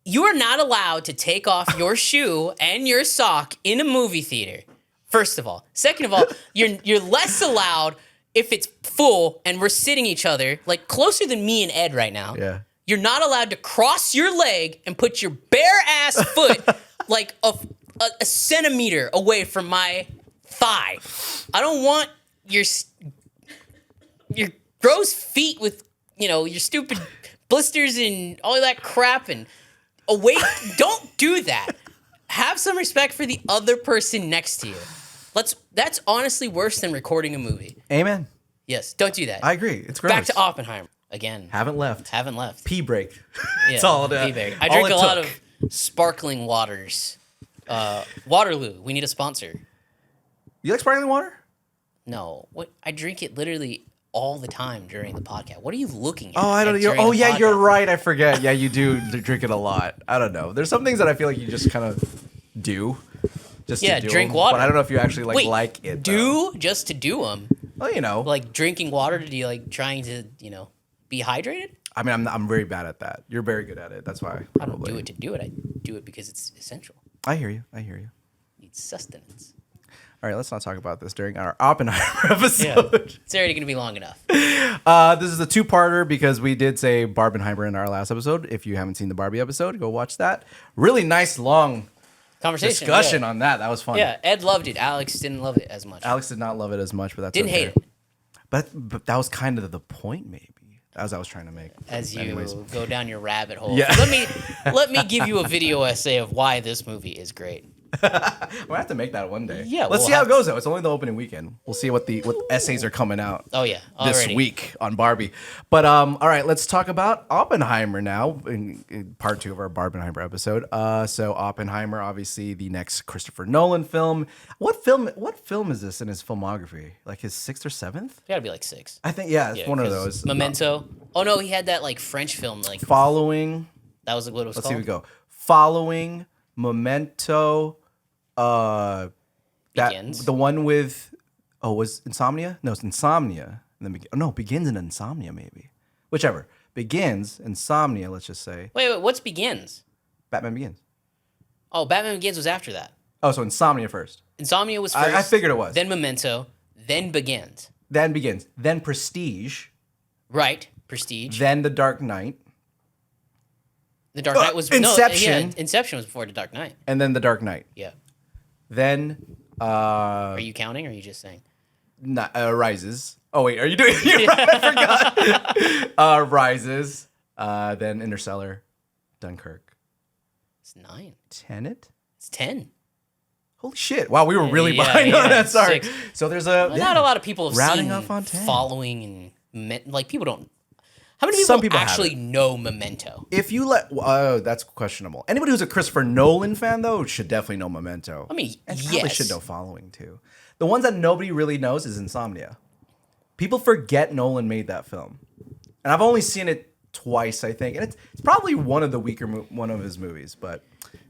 You are not allowed to take off your shoe and your sock in a movie theater. First of all. Second of all, you're less allowed if it's full and we're sitting each other, like closer than me and Ed right now. Yeah. You're not allowed to cross your leg and put your bare ass foot like a centimeter away from my thigh. I don't want your gross feet with, your stupid blisters and all that crap and away. Don't do that. Have some respect for the other person next to you. That's honestly worse than recording a movie. Amen. Yes, don't do that. I agree. It's gross. Back to Oppenheimer again. Haven't left. Pee break. Yeah, It's all pee break. I drink a lot of sparkling waters. Waterloo, we need a sponsor. You like sparkling water? No, what? I drink it literally all the time during the podcast. What are you looking at? Oh, I don't know. Oh, yeah, you're right. I forget. Yeah, you do drink it a lot. I don't know. There's some things that I feel like you just kind of do. Just to do drink them. water. But I don't know if you actually Wait, like it. Just to do them. Well, Like drinking water to like trying to, be hydrated? I mean, I'm very bad at that. You're very good at it. That's why. I don't do it to do it. I do it because it's essential. I hear you. Need sustenance. All right, let's not talk about this during our Oppenheimer episode. Yeah, it's already going to be long enough. This is a two-parter because we did say Barbenheimer in our last episode. If you haven't seen the Barbie episode, go watch that. Really nice, long discussion on that. That was fun. Yeah, Ed loved it. Alex didn't love it as much. Alex did not love it as much, but that's Didn't okay. hate it. But that was kind of the point, maybe, as I was trying to make. As you Anyways. go down your rabbit hole. Yeah. Let me give you a video essay of why this movie is great. We'll have to make that one day. Yeah, let's we'll see how it have goes though. It's only the opening weekend. We'll see what essays are coming out. Oh yeah, this already. week on Barbie. But all right, let's talk about Oppenheimer now in part 2 of our Barbenheimer episode. So Oppenheimer, obviously the next Christopher Nolan film. What film is this in his filmography? Like his 6th or 7th? It's gotta be like 6. I think it's one of those. Memento. Oh no, he had that like French film like Following. that was what it was Let's called. see, we go. Following, Memento, Begins. the one with was Insomnia? No, it's Insomnia. And then Begins and Insomnia maybe. Whichever. Begins, Insomnia, let's just say. Wait, what's Begins? Batman Begins. Oh, Batman Begins was after that. Oh, so Insomnia first. Insomnia was first. I figured it was. Then Memento, then Begins. Then Begins. Then Prestige. Right, Prestige. Then The Dark Knight. The Dark Knight was Inception. Inception was before The Dark Knight. And then The Dark Knight. Yeah. Then Are you counting or are you just saying? Rises. Oh wait, are you doing it? Right, I forgot. Rises. Then Interstellar. Dunkirk. It's 9. Tenet. It's 10. Holy shit! Wow, we were really behind on that. Sorry. 6. So there's Not a lot of people have rounding seen off on 10. Following and like people don't. How many Some people people actually know Memento? If you that's questionable. Anybody who's a Christopher Nolan fan though should definitely know Memento. I mean, and probably yes. should know Following too. The ones that nobody really knows is Insomnia. People forget Nolan made that film, and I've only seen it twice, I think, and it's probably one of the weaker one of his movies. But,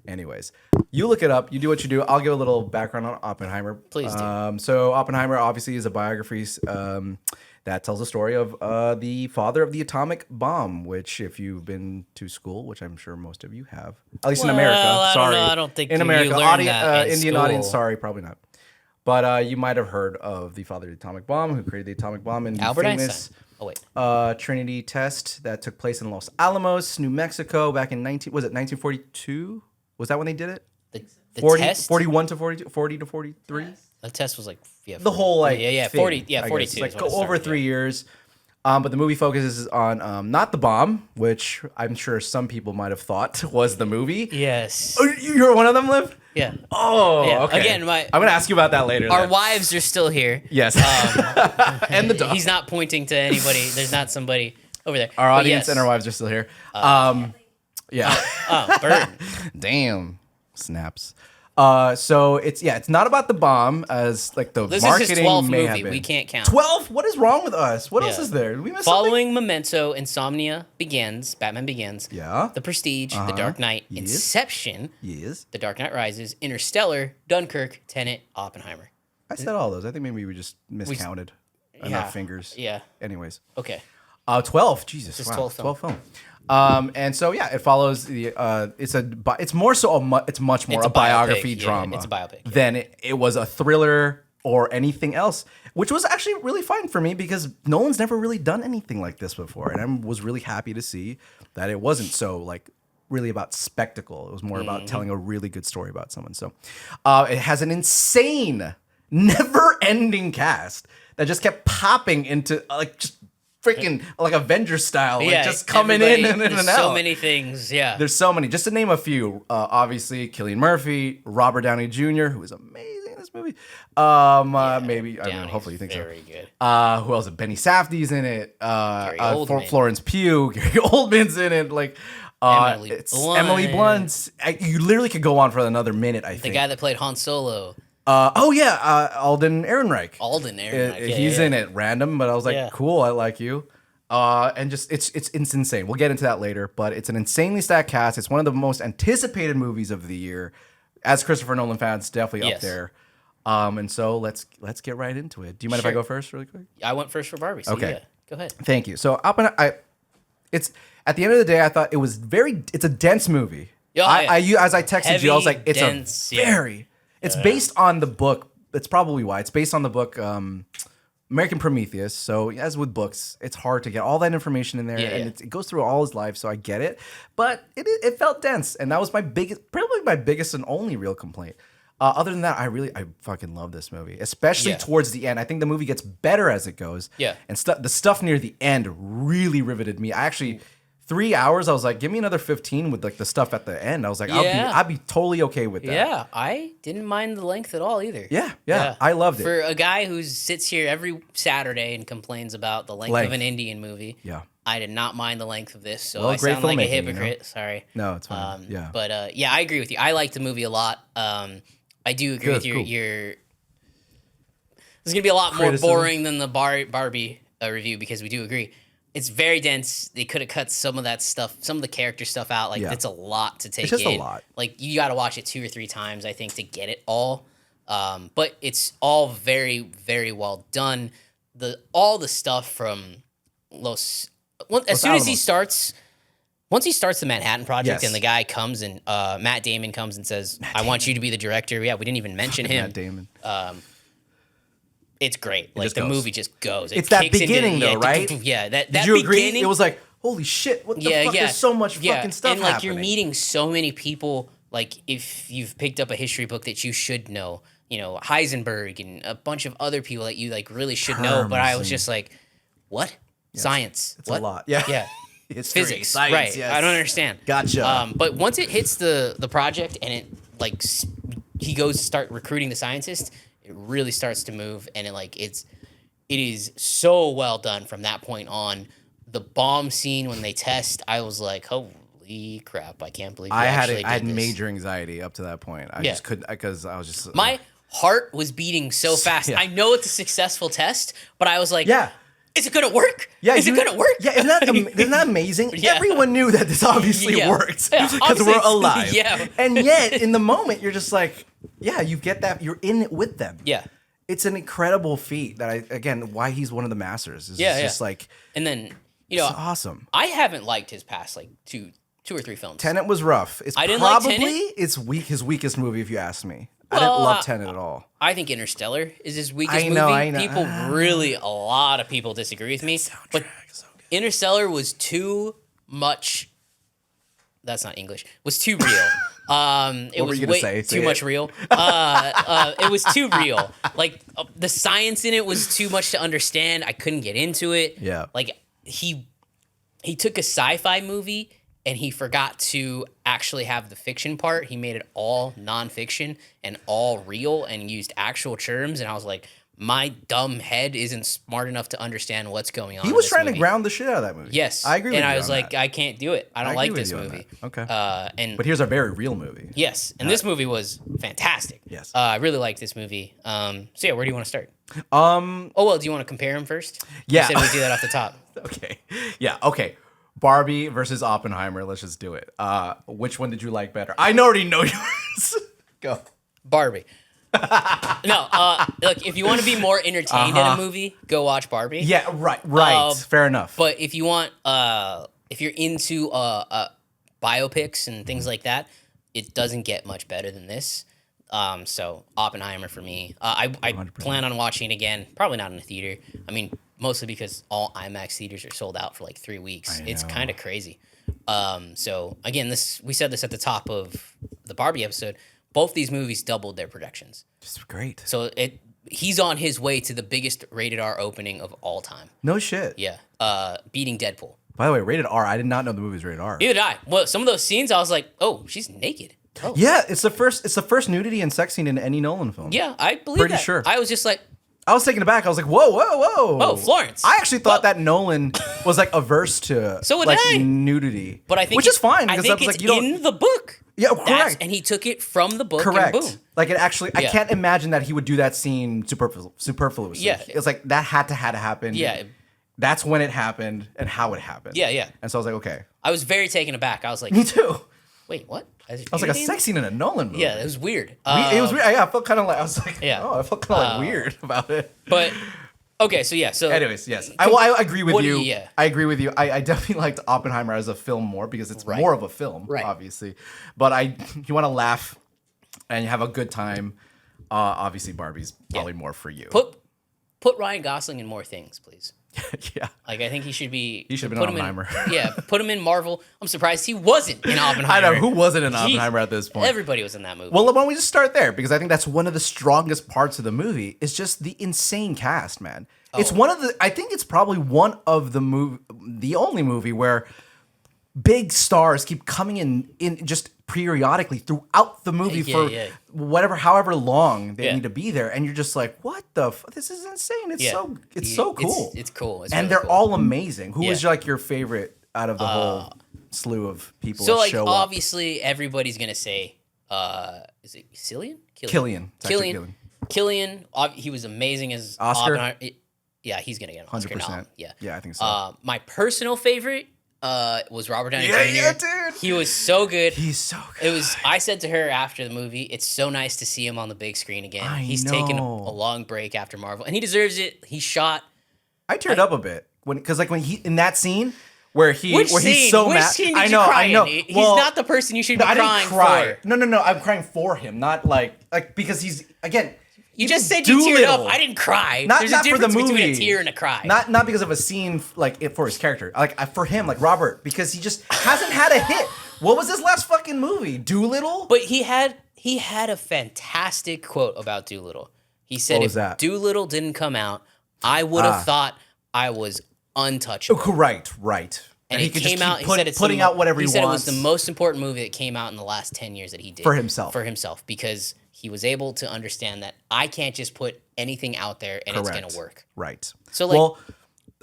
anyways, you look it up. You do what you do. I'll give a little background on Oppenheimer. Please do. So Oppenheimer obviously is a biography that tells the story of the father of the atomic bomb. Which, if you've been to school, which I'm sure most of you have, at least in America. I Sorry, don't know. I don't think in you America, learned that in Indian school. audience. Sorry, probably not. But you might have heard of the father of the atomic bomb, who created the atomic bomb, and Albert the famous Einstein. Oh wait. Trinity test that took place in Los Alamos, New Mexico, back in 1942? Was that when they did it? The 40, test. 41 to 42, 40 to 43? The test was like 40. The whole like yeah thing, 40 I guess. 42. Like is what it over started, 3 years. But the movie focuses on not the bomb, which I'm sure some people might have thought was the movie. Yes. Oh, you're one of them, Liv? Yeah. Oh, Yeah. okay. Again, I'm gonna ask you about that later. Our then. wives are still here. Yes. And the dog. He's not pointing to anybody. There's not somebody over there. Our But audience yes. and our wives are still here. Yeah. Oh, burn. Damn. Snaps. So it's not about the bomb as like the This marketing is his 12th may have movie. been. We can't count. 12? What is wrong with us? What else Yeah. is there? Did we miss Following Memento, Insomnia Begins, Batman Begins. Yeah. The Prestige, The Dark Knight, Yes. Inception, something? Yes. The Dark Knight Rises, Interstellar, Dunkirk, Tenet, Oppenheimer. I said all those. I think maybe we just miscounted on yeah. our fingers. Yeah. Anyways. Okay. 12. Jesus. This Wow. 12 film. 12 film. And so yeah, it follows the it's more so it's much more It's a a biography biopic, yeah, drama. it's a biopic, yeah. Than it was a thriller or anything else, which was actually really fun for me because Nolan's never really done anything like this before, and I was really happy to see that it wasn't so like really about spectacle. It was more about telling a really good story about someone. So it has an insane, never-ending cast that just kept popping into like just freaking like Avengers style, like just coming in and out. So many things, yeah. There's so many. Just to name a few, obviously Cillain Murphy, Robert Downey Jr., who is amazing in this movie. Maybe I mean, hopefully you think very so. Good. Who else? Benny Safdie's in it. Gary Oldman. Florence Pugh, Gary Oldman's in it. Like it's Blunt. Emily Blunt. You literally could go on for another minute. I think The guy that played Han Solo. Alden Ehrenreich. Alden Ehrenreich. He's in it, random, but I was like, Yeah. cool, I like you. And just it's insane. We'll get into that later, but it's an insanely stacked cast. It's one of the most anticipated movies of the year. As Christopher Nolan fans, definitely up Yes. there. And so let's get right into it. Do you mind if I Sure. go first, really quick? I went first for Barbie, so Okay. yeah, go ahead. Thank you. So it's at the end of the day, I thought it was it's a dense movie. Oh, yeah. As I texted you, I was like, it's dense, it's based on the book. That's probably why it's based on the book American Prometheus. So as with books, it's hard to get all that information in there, and it goes through all his life. So I get it, but it felt dense, and that was probably my biggest and only real complaint. Other than that, I fucking love this movie, especially towards the end. I think the movie gets better as it goes. Yeah. And the stuff near the end really riveted me. I actually 3 hours. I was like, give me another 15 with like the stuff at the end. I was like, I'd be totally okay with that. Yeah, I didn't mind the length at all either. Yeah. I loved it. For a guy who sits here every Saturday and complains about the length of an Indian movie, I did not mind the length of this. So Well, I great sound like a filmmaking, you know? hypocrite. Sorry. No, it's fine. Yeah. But I agree with you. I liked the movie a lot. I do agree with cool. your. There's gonna be a lot Criticism. more boring than the Barbie review because we do agree. It's very dense. They could have cut some of that stuff, some of the character stuff out. Like it's a lot to take. It's just in. a lot. Like you got to watch it 2 or 3 times, I think, to get it all. But it's all very, very well done. All the stuff from Los soon as he Alamos. starts. Once he starts the Manhattan Project Yes. and the guy comes and Matt Damon comes and says, I want you to be the director. Yeah, we didn't even mention him. Matt Damon. It's great. Like just the goes. movie just goes. It It's that kicks into- beginning though, right? Yeah, that Did you agree? beginning. It was like, holy shit! What the fuck? There's so much fucking stuff and like happening. you're meeting so many people. Like if you've picked up a history book that you should know, Heisenberg and a bunch of other people that you like really should know. But I was just like, what? Science? It's what? a lot. Yeah. Yeah. History, Physics, science, right? yes. I don't understand. Gotcha. But once it hits the project and it like he goes to start recruiting the scientists, it really starts to move, and it is so well done from that point on. The bomb scene when they test, I was like, holy crap! I can't believe I had this. major anxiety up to that point. I just couldn't because I was just My heart was beating so fast. Yeah. I know it's a successful test, but I was like, yeah. is it gonna work? Yeah, is it gonna work? Yeah, isn't that amazing? Yeah. Everyone knew that this obviously Yeah. worked Yeah, because obviously we're it's- alive. yeah. And yet, in the moment, you're just like, yeah, you get that. You're in it with them. Yeah. It's an incredible feat why he's one of the masters. Is just like, And then it's awesome. I haven't liked his past like two or three films. Tenet was rough. It's I didn't like probably Tenet. his weakest movie, if you ask me. I didn't love Tenet at all. I think Interstellar is his weakest I know, movie. I know. People a lot of people disagree with me. But Interstellar was too much. That's not English. Was too real. It What were was you gonna say? Say too it. much real. It was too real. Like the science in it was too much to understand. I couldn't get into it. Yeah. Like he took a sci-fi movie and he forgot to actually have the fiction part. He made it all nonfiction and all real and used actual terms. And I was like, my dumb head isn't smart enough to understand what's going on. He in was this trying movie. to ground the shit out of that movie. Yes, I agree with and you I was on like, that. I can't do it. I don't I like agree this with you on movie. that. Okay. And But here's a very real movie. yes, and this movie was fantastic. Yes. I really liked this movie. So yeah, where do you want to start? Um. Oh well, do you want to compare them first? Yeah. You said we do that off the top. Okay. Yeah. Okay. Barbie versus Oppenheimer. Let's just do it. Which one did you like better? I already know yours. Go. Barbie. No, look, if you want to be more entertained in a movie, go watch Barbie. Yeah. Right. Right. Fair enough. But if you want if you're into biopics and things like that, it doesn't get much better than this. So Oppenheimer for me. I plan on watching it again. Probably not in a theater. I mean, mostly because all IMAX theaters are sold out for like 3 weeks. It's kind of crazy. So again, we said this at the top of the Barbie episode. Both these movies doubled their projections. Just great. So he's on his way to the biggest rated R opening of all time. No shit. Yeah. Beating Deadpool. By the way, rated R. I did not know the movie was rated R. Neither did I. Well, some of those scenes, I was like, oh, she's naked. Oh. Yeah, it's the first nudity and sex scene in any Nolan film. Yeah, I believe Pretty that. sure. I was just like, I was taken aback. I was like, whoa. oh, Florence. I actually thought that Nolan was like averse to nudity. But I think which is fine because I think it's in the book. Yeah, correct. And he took it from the book. Correct. And boom. Like it actually, I can't imagine that he would do that scene superfluously. Yeah. It's like that had to happen. Yeah. That's when it happened and how it happened. Yeah. And so I was like, okay. I was very taken aback. I was like, Me too. wait, what? I was like, a sex scene in a Nolan movie. Yeah, it was weird. It was weird. Yeah, I felt kind of like, I was like, Yeah. I felt kind of like weird about it. But, okay, so yeah. So anyways, yes. I agree with you. Yeah. I agree with you. I definitely liked Oppenheimer as a film more because it's more of a film, obviously. But you want to laugh and you have a good time. Obviously, Barbie's probably more for you. Put Ryan Gosling in more things, please. Yeah. Like, I think he should be... He should have been Oppenheimer. Put him in Marvel. I'm surprised he wasn't in Oppenheimer. I know, who wasn't in Oppenheimer at this point? Everybody was in that movie. Well, why don't we just start there? Because I think that's one of the strongest parts of the movie is just the insane cast, man. Oh. I think it's probably one of the only movie where big stars keep coming in just periodically throughout the movie however long they need to be there, and you're just like, what the this is insane. It's so cool. It's cool. It's and really they're cool. all amazing. Who is like your favorite out of the whole slew of people so that like show up? obviously everybody's gonna say is it Cillian? Killian. Killian, he was amazing as Oscar. Oppenheimer. Yeah, he's gonna get an Oscar 100%. nom. Yeah, I think so. My personal favorite was Robert Downey Jr. Yeah, dude. He was so good. He's so good. I said to her after the movie, it's so nice to see him on the big screen again. He's taken a long break after Marvel, and he deserves it. He shot. I teared up a bit when he in that scene where he's so Which mad. Scene did you cry in? He's not the person you should be crying for. No. I'm crying for him, not like because he's again. You just said you teared up. I didn't cry. There's a difference between a tear and a cry. Not because of a scene for his character. For him, like Robert, because he just hasn't had a hit. What was his last fucking movie? Doolittle? But he had a fantastic quote about Doolittle. He said, if Doolittle didn't come out, I would have thought I was untouchable. Oh, right. And he came out. He said it's putting out whatever he said wants. It was the most important movie that came out in the last 10 years that he did for himself. Because he was able to understand that I can't just put anything out there and it's gonna work. Right. So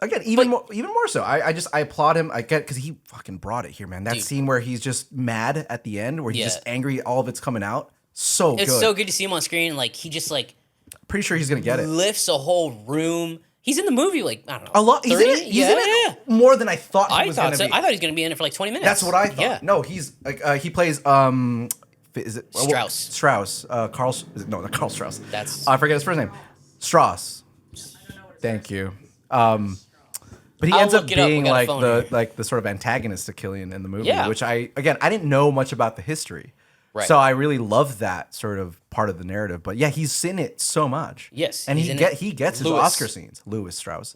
again, even more so. I applaud him. I get because he fucking brought it here, man. That scene where he's just mad at the end, where he's just angry, all of it's coming out. So it's so good to see him on screen. Like he just pretty sure he's gonna get it. Lifts a whole room. He's in the movie, I don't know. A lot. He's in it. He's in it more than I thought he was going to be. I thought he was going to be in it for 20 minutes. That's what I thought. Yeah. No, he's he plays is it Strauss? Strauss. Carl. Not Carl Strauss. I forget his first name. Strauss. Thank you. But he ends up being like the sort of antagonist to Killian in the movie, which I didn't know much about the history. Right. So I really love that sort of part of the narrative. But yeah, he's in it so much. Yes. And he gets his Oscar scenes. Louis Strauss.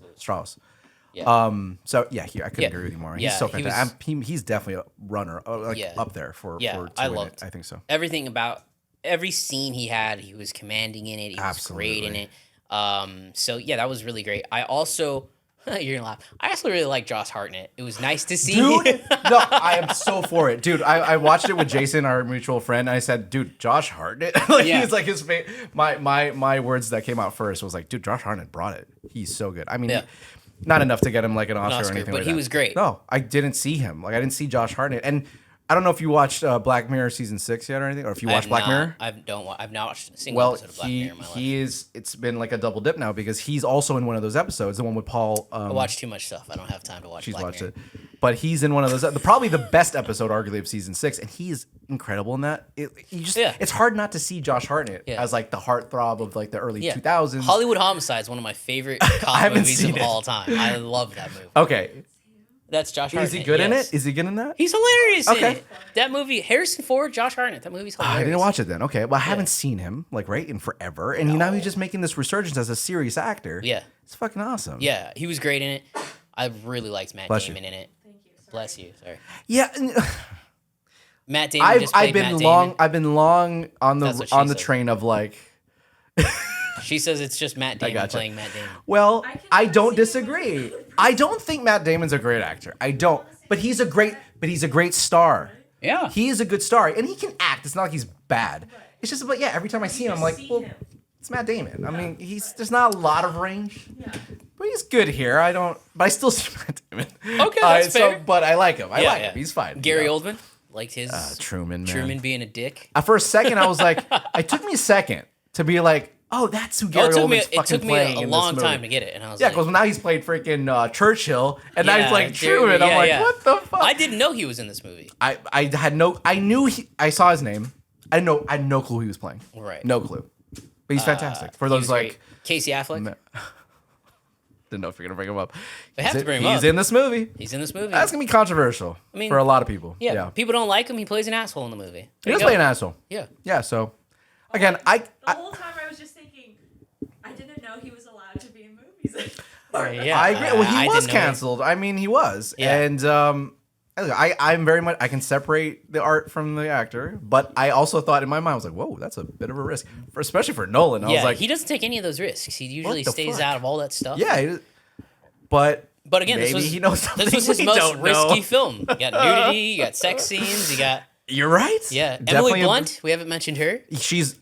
Yeah. So yeah, I couldn't agree with you more. He's so fantastic. He's definitely a runner, up there for I loved it. I think so. Everything about every scene he had, he was commanding in it. He was great in it. So yeah, that was really great. I also you're gonna laugh. I also really like Josh Hartnett. It was nice to see. Dude, no, I am so for it, dude. I watched it with Jason, our mutual friend, and I said, "Dude, Josh Hartnett." He's like his my words that came out first was like, "Dude, Josh Hartnett brought it. He's so good." I mean, not enough to get him like an Oscar or anything, but he was great. No, I didn't see him. I didn't see Josh Hartnett, and I don't know if you watched Black Mirror season 6 yet or anything, or if you watched Black Mirror. I've not watched a single episode of Black Mirror in my life. It's been like a double dip now because he's also in one of those episodes, the one with Paul. I watch too much stuff. I don't have time to watch. She's watched it, but he's in one of those. Probably the best episode, arguably, of season 6, and he is incredible in that. It's hard not to see Josh Hartnett as like the heartthrob of like the early 2000s. Hollywood Homicide is one of my favorite cop movies of all time. I love that movie. Okay. That's Josh Hartnett. Is he good in yes. it? Is he good in that? He's hilarious in Okay. it. That movie, Harrison Ford, Josh Hartnett. That movie's hilarious. I didn't watch it then. Okay, well, I haven't seen him in forever, and now he's just making this resurgence as a serious actor. Yeah. It's fucking awesome. Yeah, he was great in it. I really liked Matt Bless Damon in it. Thank you. Sorry. Bless you. Sorry. Yeah. Matt Damon just played Matt Damon. I've been long on That's what the she the said. train of like. She says it's just Matt Damon gotcha. playing Matt Damon. Well, I I cannot don't see disagree. him. I don't think Matt Damon's a great actor. I don't. But he's a great star. Yeah. He is a good star, and he can act. It's not like he's bad. It's just, but yeah, every time I see him, I'm like, see well, him. it's Matt Damon. I mean, there's not a lot of range, Yeah. but he's good here. But I still see Matt Damon. Okay, that's fair. But I like him. I Yeah, like yeah. him. He's fine. Gary you know? Oldman liked his Truman, man. Truman being a dick. For a second, I was like, it took me a second to be like, oh, that's who Gary Oldman's It fucking took me playing a in long this time movie. to get it, and I was Yeah, like, because now he's played freaking Churchill, and now he's Yeah, like dude, Truman. I'm yeah, like, yeah. what the fuck? I didn't know he was in this movie. I saw his name. I had no clue who he was playing. Right. No clue. But he's fantastic. For He those was like, great. Casey Affleck. didn't know if you're gonna bring him up. They have to bring him He's up. in this movie. He's in this movie. That's gonna be controversial mean, for a lot of people. yeah, Yeah. people don't like him. He plays an asshole in the movie. He There does you play go. an asshole. Yeah. Yeah. So, again, I The whole time I was just thinking, I didn't know he was allowed to be in movies. Yeah, I agree. Well, I he was didn't know canceled. I mean, he was. Yeah. And I'm very much. I can separate the art from the actor, but I also thought in my mind, I was like, "Whoa, that's a bit of a risk, especially for Nolan." I Yeah, was like, he doesn't take any of those risks. He usually the stays fuck? out of all that stuff. "Yeah," but Again, maybe this was he knows something this was his we most don't know. risky film. You got nudity, you got sex scenes, you got You're right. Emily Definitely Blunt. We haven't mentioned her. She's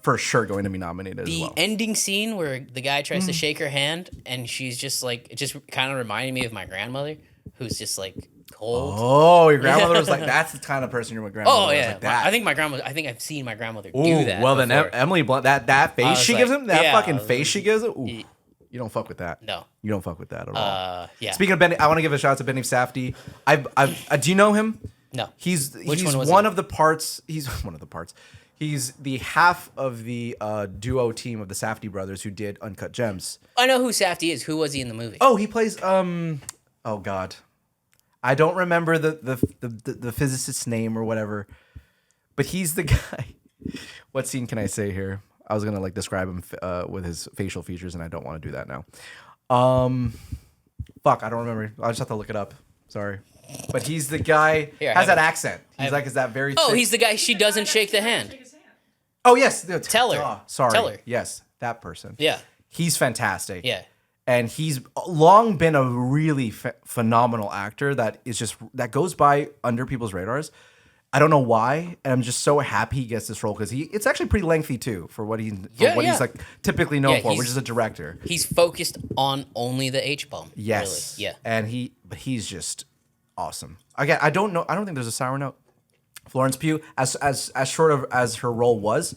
for sure going to be nominated as The well. ending scene where the guy tries Mm. to shake her hand and she's just like, it just kind of reminded me of my grandmother, who's just like cold. Oh, your grandmother was like, "That's the kind of person your grandmother Oh was yeah, like that." I think my grandmother. I think I've seen my grandmother Ooh, do that. well then, before. Emily Blunt, that face was she like, gives him, that yeah, fucking face she gives him. Ooh, y- you don't fuck with that. No. You don't fuck with that at all. Yeah. Speaking of Benny, I want to give a shout out to Benny Safdie. Do you know him? No. He's one was one he? of the parts. He's one of the parts. He's the half of the duo team of the Safdie brothers who did Uncut Gems. I know who Safdie is. Who was he in the movie? Oh, he plays oh god, I don't remember the physicist's name or whatever, but he's the guy. What scene can I say here? I was gonna like describe him with his facial features, and I don't want to do that now. Fuck, I don't remember. I'll just have to look it up. Sorry, but he's the guy Here, I has have that it. accent. He's like, is that very? Oh, thick- he's the guy she doesn't shake the hand. Shake his hand. Oh yes, Tell her. Sorry. Tell her. Yes, that person. Yeah. He's fantastic. Yeah. And he's long been a really phenomenal actor that goes by under people's radars. I don't know why, and I'm just so happy he gets this role because it's actually pretty lengthy too for what he's Yeah. he's like typically known Yeah, for, he's- which is a director. He's focused on only the H bomb. Yes. Really. Yeah. And he's just awesome. Again, I don't think there's a sour note. Florence Pugh, as short of as her role was,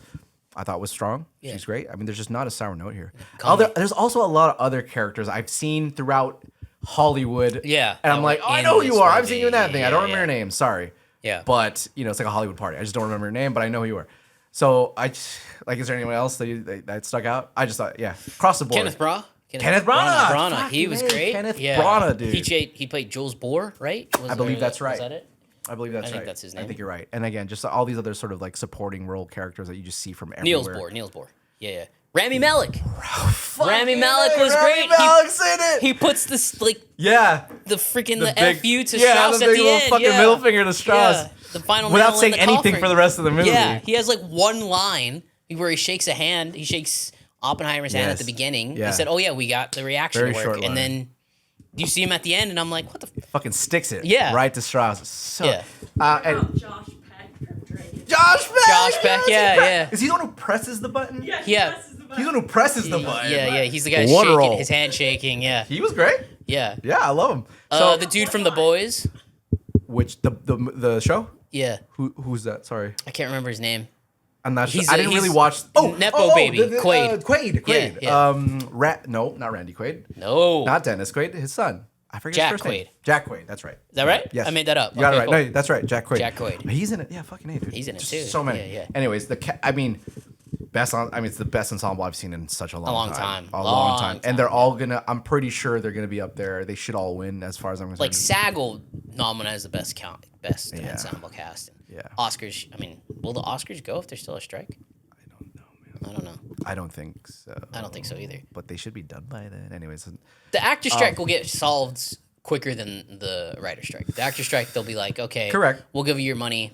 I thought was strong. Yeah. She's great. I mean, there's just not a sour note here. Comedy. There's also a lot of other characters I've seen throughout Hollywood. Yeah, And I'm that like, were oh, I in know who you this are. I've movie. seen you in that thing. I don't Yeah, remember your name. Sorry. Yeah. But, it's like a Hollywood party. I just don't remember your name, but I know who you are. So, is there anyone else that stuck out? I just thought, across the board. Kenneth Branagh. Kenneth Branagh. Branagh. He Fucking was A, great. Kenneth yeah. Branagh, dude. He played Jules Bohr, right? I believe that's right. Was that it? I believe that's I think right. that's his I name. think you're right. And again, just all these other sort of like supporting role characters that you just see from Niels everywhere. Bohr. Yeah. Rami Malek. Fuck Rami yeah, Malek was Rami great. Malek's in it. He puts this the freaking the big- F you to yeah, Strauss the at big the little end. fucking yeah. middle finger to Strauss. Yeah. The final Without nail in saying the anything coffin. for the rest of the movie. Yeah, he has like one line where he shakes a hand. He shakes Oppenheimer's hand at Yes. the beginning. Yeah. He said, "Oh yeah, we got the reaction Very to short work," line. and then you see him at the end, and I'm like, "What the?" Fucking sticks it. Yeah. Right to Strauss. So, Yeah. What and about Josh Peck from Drake? Josh Peck. Josh Peck, yeah. Is he the one who presses the button? Yeah, he Yeah. presses the button. He's the one who presses the button. Yeah. He's the guy Water shaking roll. his hand, shaking. Yeah, He was great. yeah. Yeah, I love him. So, The dude from The Boys. which the show? Yeah, Who's that? Sorry. I can't remember his name. I'm not sure. He's I didn't he's really watch. Nepo baby, Quaid. Quaid. Yeah. No, not Randy Quaid. No, Not Dennis Quaid. His son. I forget Jack his first name. Quaid. Jack Quaid. That's right. Is that right? Yes. I made that up. You got it Okay, right. cool. No, that's right. Jack Quaid. Jack Quaid. He's in it. Yeah, fucking A, dude. He's in it Just too. So many. Yeah. Anyways, it's the best ensemble I've seen in such a long time. A Long long time. And they're time, all I'm pretty sure they're gonna be up there. They should all win as far as I'm concerned. Like SAG will nominate as the best ensemble cast. Yeah. Oscars. I mean, will the Oscars go if there's still a strike? I don't know, man. I don't know. I don't think so. I don't think so either. But they should be done by then. Anyways. The actor strike will get solved quicker than the writer strike. The actor strike, they'll be like, okay, correct. We'll give you your money.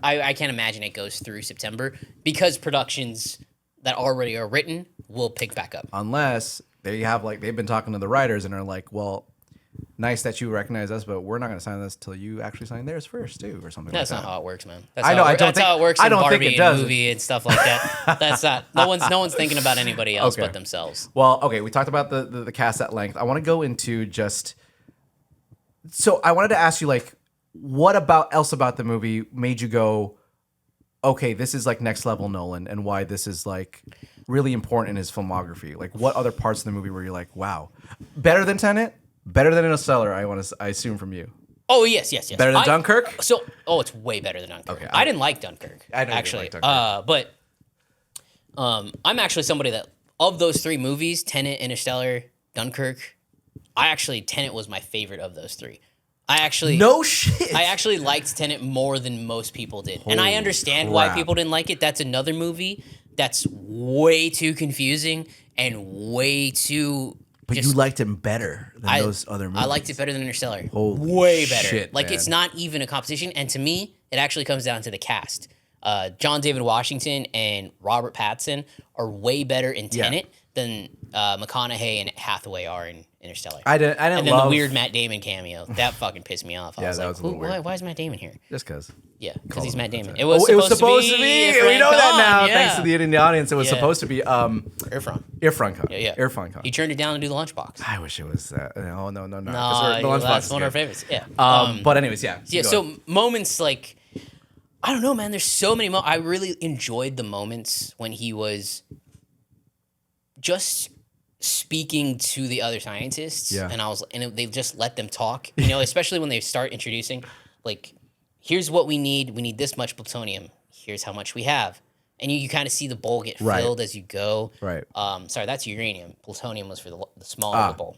I can't imagine it goes through September because productions that already are written will pick back up. Unless they have they've been talking to the writers and are like, well, nice that you recognize us, but we're not going to sign this till you actually sign theirs first too, or something. That's like not that. how it works, man. I know. That's how it works in Barbie and does. movie and stuff like that. That's not. No one's thinking about anybody else but themselves. Well, okay, we talked about the cast at length. I want to go into just. So I wanted to ask you, what else about the movie made you go, okay, this is next level Nolan, and why this is really important in his filmography? What other parts of the movie were you like, wow, better than Tenet, better than Interstellar? I assume from you. Oh yes. Better than Dunkirk? It's way better than Dunkirk. Okay, I didn't like Dunkirk. I know actually, you didn't like Dunkirk. but I'm actually somebody that of those three movies, Tenet, Interstellar, Dunkirk, Tenet was my favorite of those three. No shit. I actually liked Tenet more than most people did. And I understand why people didn't like it. That's another movie that's way too confusing and way too... But you liked him better than those other movies. I liked it better than Interstellar. Holy way better. Shit, man. It's not even a competition. And to me, it actually comes down to the cast. John David Washington and Robert Pattinson are way better in Tenet than McConaughey and Hathaway are in Interstellar. I didn't and then love the weird Matt Damon cameo. That fucking pissed me off. I was that like, was a little weird. why is Matt Damon here? Just because. Yeah, because he's Matt Damon. It was supposed to be. We know that now. Yeah. Thanks to the audience. It was supposed to be Irfan. Irfan Khan. Yeah. Irfan Khan. He turned it down to do the Lunchbox. I wish it was that. No. No, The Lunchbox that's is one good. of our favorites. Yeah. But anyways, yeah. Yeah. So moments I don't know, man. There's so many. I really enjoyed the moments when he was just speaking to the other scientists, and they just let them talk. Especially when they start introducing, here's what we need. We need this much plutonium. Here's how much we have, and you kind of see the bowl get filled as you go. Right. Sorry, that's uranium. Plutonium was for the small of the bowl.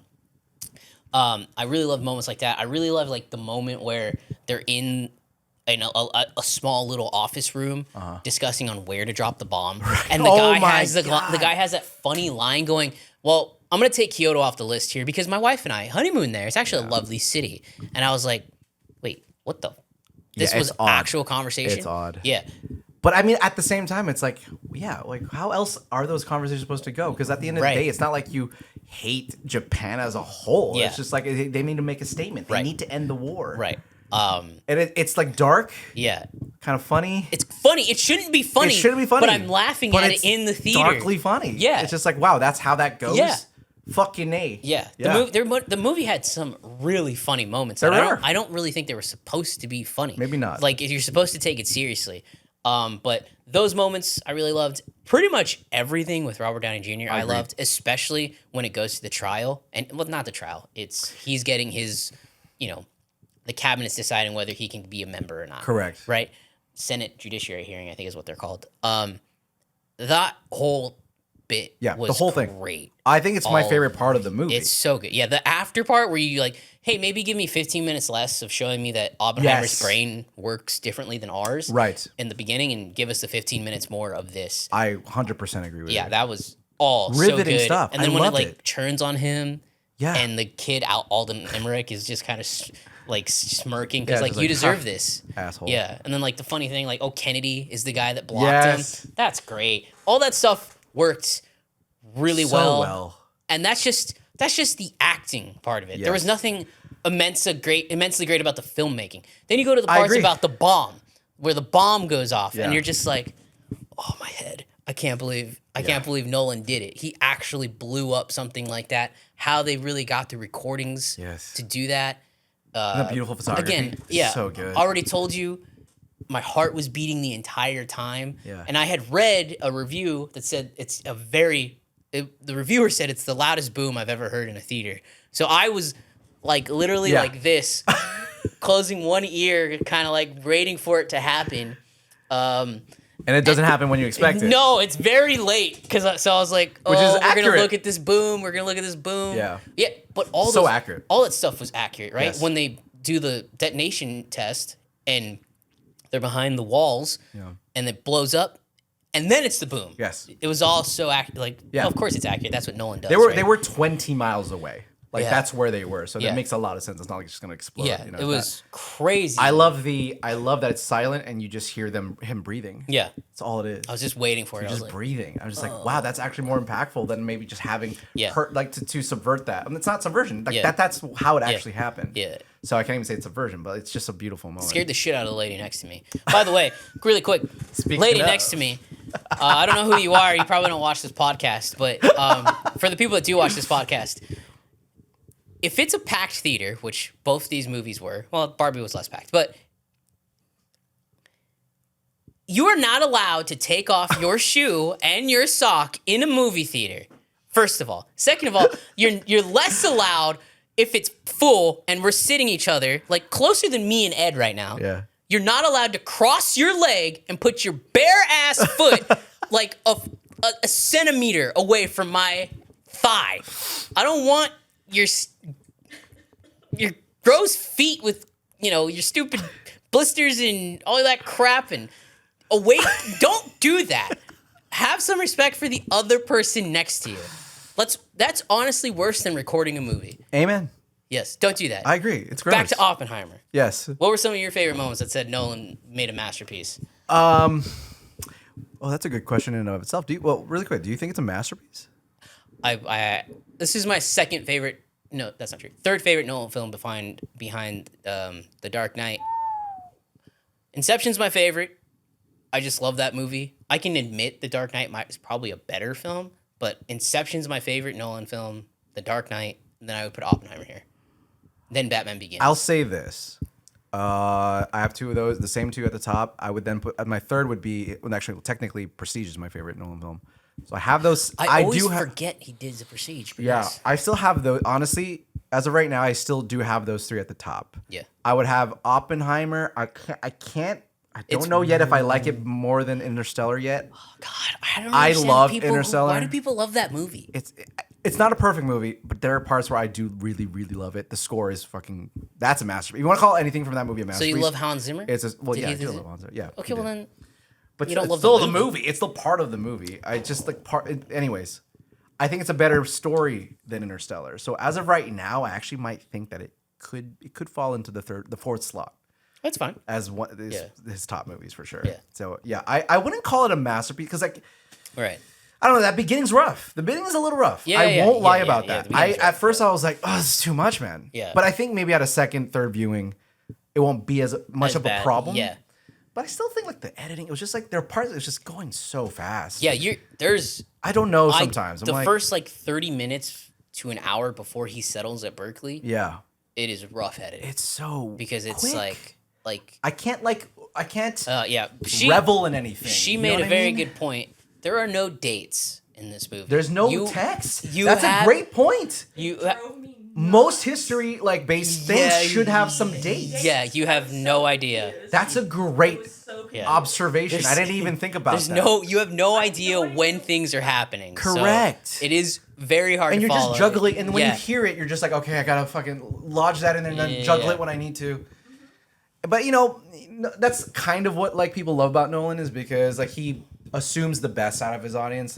I really love moments like that. I really love the moment where they're in a small little office room discussing on where to drop the bomb, and the guy has that funny line going, well, I'm gonna take Kyoto off the list here because my wife and I honeymoon there. It's actually a lovely city, and I was like, wait, what the? This was actual conversation. It's odd. Yeah. But I mean, at the same time, it's how else are those conversations supposed to go? Because at the end of the day, it's not like you hate Japan as a whole. Yeah. It's just they need to make a statement. They need to end the war. Right. And it's dark. Yeah. Kind of funny. It's funny. It shouldn't be funny. But I'm laughing at it in the theater. Darkly funny. Yeah. It's just wow, that's how that goes. Yeah. Fucking A. Yeah. The movie had some really funny moments. I don't really think they were supposed to be funny. Maybe not. If you're supposed to take it seriously. But those moments I really loved. Pretty much everything with Robert Downey Jr. I loved, especially when it goes to the trial. And not the trial. He's getting his, the cabinet's deciding whether he can be a member or not. Correct. Right? Senate Judiciary hearing, I think is what they're called. That whole bit was the whole thing. Great. I think it's my favorite part of the movie. It's so good. Yeah, the after part where you hey, maybe give me 15 minutes less of showing me that Oppenheimer's brain works differently than ours. Right. In the beginning, and give us the 15 minutes more of this. I 100% agree with you. Yeah, that was all riveting so good. stuff. And then when it turns on him, yeah, and the kid Alden Emmerich is just kind of smirking because you deserve this, asshole. Yeah, and then the funny thing, Kennedy is the guy that blocked him. That's great. All that stuff worked really well. And that's just the acting part of it. Yes. There was nothing immensely great about the filmmaking. Then you go to the parts about the bomb, where the bomb goes off, and you're just like, oh my head. I can't believe Nolan did it. He actually blew up something like that. How they really got the recordings to do that. The beautiful photography. Again, so good. I already told you, my heart was beating the entire time. Yeah. And I had read a review that said the reviewer said it's the loudest boom I've ever heard in a theater. So I was literally like this, closing one ear, kind of waiting for it to happen. And it doesn't happen when you expect it. No, it's very late because I was like, oh, Which is we're accurate. gonna look at this boom. We're gonna look at this boom. Yeah. Yeah, but all So those, accurate. all that stuff was accurate, right? Yes. When they do the detonation test and they're behind the walls, and it blows up, and then it's the boom. Yes. It was all so accurate. Like, Yeah. well, of course it's accurate. That's what Nolan does. They were 20 miles away. Like Yeah. that's where they were. So Yeah. that makes a lot of sense. It's not like it's just gonna explode. Yeah, You know, it it's was crazy. I love that it's silent and you just hear him breathing. Yeah, That's all it is. I was just waiting for it. I was Just like, breathing. I was just like, wow, that's actually more impactful than maybe just having Yeah. to subvert that. I mean, it's not subversion. Like Yeah. that's how it actually happened. Yeah. So I can't even say it's subversion, but it's just a beautiful moment. scared the shit out of the lady next to me. By the way, really quick, Speaking lady of. next to me. I don't know who you are. You probably don't watch this podcast, but for the people that do watch this podcast, if it's a packed theater, which both these movies were, well, Barbie was less packed, but you are not allowed to take off your shoe and your sock in a movie theater. First of all, second of all, you're less allowed if it's full and we're sitting each other like closer than me and Ed right now. Yeah. You're not allowed to cross your leg and put your bare ass foot like a centimeter away from my thigh. I don't want your gross feet with, your stupid blisters and all that crap and away. Don't do that. Have some respect for the other person next to you. That's honestly worse than recording a movie. Amen. Yes, don't do that. I agree. It's gross. Back to Oppenheimer. Yes. What were some of your favorite moments that said Nolan made a masterpiece? Well, that's a good question in and of itself. Really quick, do you think it's a masterpiece? This is my second favorite. No, that's not true. Third favorite Nolan film behind The Dark Knight. Inception's my favorite. I just love that movie. I can admit The Dark Knight is probably a better film, but Inception's my favorite Nolan film. The Dark Knight. And then I would put Oppenheimer here. Then Batman Begins. I'll say this. I have two of those, the same two at the top. I would then put my third would be actually technically Prestige is my favorite Nolan film. So I have those. I always forget he did The Prestige. Yeah, I still have those. Honestly, as of right now, I still do have those three at the top. Yeah. I would have Oppenheimer. I don't know yet if I like it more than Interstellar yet. Oh, God, I don't understand love people Interstellar. Why do people love that movie? It's not a perfect movie, but there are parts where I do really, really love it. The score is that's a masterpiece. You want to call anything from that movie a So masterpiece? you love Hans Zimmer? It's Did I he do do love Hans Zimmer. Yeah. Okay, well then, But you don't it's love still the the movie. It's still part of the movie. I just like anyways, I think it's a better story than Interstellar. So as of right now, I actually might think that it could fall into the fourth slot that's fine. as one of his top movies for sure. Yeah. So yeah, I wouldn't call it a masterpiece because Right. I don't know. That beginning's rough. The beginning's a little rough. Yeah, I won't lie yeah, about yeah, that. the beginning's rough. At first I was like, oh, this is too much, man. Yeah. But I think maybe at a second, third viewing, it won't be as much As of bad, a problem. yeah. But I still think like the editing, it was just like there are parts that was just going so fast. Yeah, there's I don't know sometimes. the I'm like, first 30 minutes to an hour before he settles at Berkeley, yeah, it is rough editing it's so because it's quick. like I can't yeah. revel in anything. She You know made what a I very mean? good point. There are no dates in this movie. There's no text. You That's have, a great point. You Drove me nuts. Most history based things should have some dates. yeah, you have no idea. That's a It great was so Yeah. observation. There's- I didn't even think about There's that. you have no idea when things are happening. So Correct. it is very hard And to you're follow. just juggling, and when Yeah. you hear it, you're just like, okay, I gotta fucking lodge that in there and then juggle it when I need to. But that's kind of what people love about Nolan is because he assumes the best out of his audience,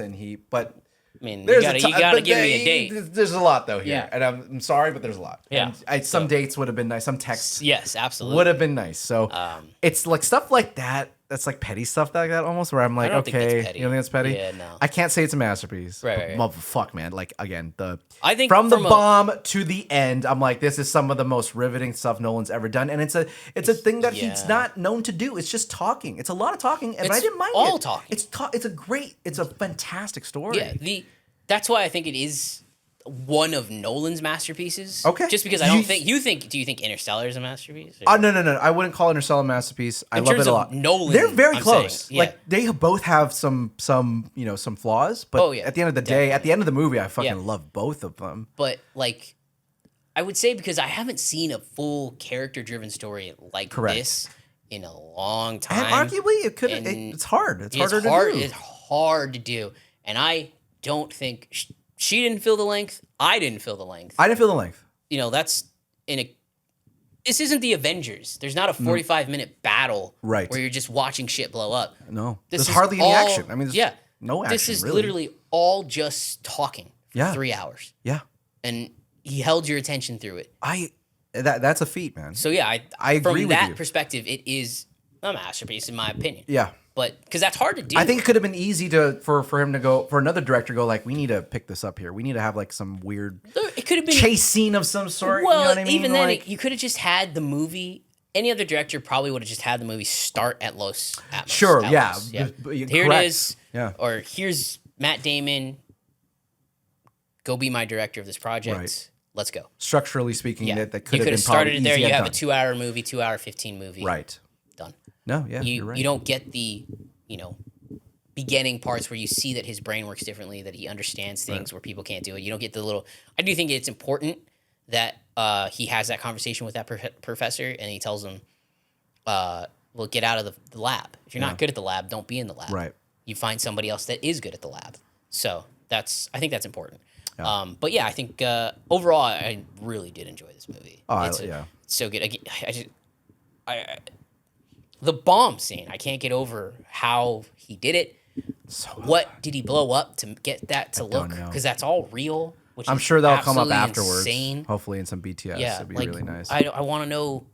but I mean, you there's gotta give me a date. There's a lot though here, Yeah. and I'm sorry, but there's a lot. Yeah. And some dates would have been nice. Some texts Yes, absolutely. would have been nice. So it's stuff like that. That's petty stuff like that almost. Where I'm like, don't think that's okay, petty. you don't think it's petty? Yeah, no. I can't say it's a masterpiece. Right. But fuck, man. Again, I think from the from a- bomb to the end, I'm like, this is some of the most riveting stuff Nolan's ever done, and it's a thing that he's Yeah. not known to do. It's just talking. It's a lot of talking, but I It's didn't mind all it. talking. It's a fantastic story. Yeah, that's why I think it is one of Nolan's masterpieces. Okay. Just because I don't think do you think Interstellar is a masterpiece? No. I wouldn't call Interstellar a masterpiece. I In love terms it a of lot. Nolan, they're very I'm close. saying, yeah. They both have some flaws, but Oh, yeah, at the end of the day, at the end of the movie, I fucking Yeah. love both of them. But I would say because I haven't seen a full character-driven story like Correct. this in a long time. And arguably, it could. And It's hard. It's harder to do. It's hard to do, and I don't think she didn't feel the length. I didn't feel the length. I didn't feel the length. You know, that's in a. This isn't the Avengers. There's not a 45-minute battle Right. where you're just watching shit blow up. No, This there's is hardly any all- action. I mean, there's no action. This is really. literally all just talking for Yeah. 3 hours, Yeah, and he held your attention through it. that's a feat, man. So yeah, I agree from with that you. perspective, it is a masterpiece in my opinion. Yeah. But because that's hard to do. I think it could have been easy for him to go, for another director to go like, we need to pick this up here. We need to have like some weird it could have been chase scene of some sort. Well, you know what I mean? even then, Like, you could have just had the movie. Any other director probably would have just had the movie start at Los. Sure, at yeah. Los, You're Here correct. it is. Yeah. Or here's Matt Damon. Go be my director of this project. Right. Let's go. structurally speaking, Yeah, that could you have been started probably it there. easy You and have a done. 2-hour movie, 2-hour 15 movie. Right. Done. No, yeah, you're right. You don't get the beginning parts where you see that his brain works differently, that he understands things where people can't do it. You don't get the little. I do think it's important that he has that conversation with that professor, and he tells him, "Well, get out of the lab. If you're not good at the lab, don't be in the lab. Right. You find somebody else that is good at the lab." So I think that's important. Yeah. But yeah, I think overall, I really did enjoy this movie. Oh, It's yeah. so good. The bomb scene, I can't get over how he did it. So What did he blow up to get that to look? don't know. Because that's all real. Which I'm is sure that'll come up absolutely afterwards. Insane. Hopefully in some BTS. Yeah, It'd be like, really nice. I want to know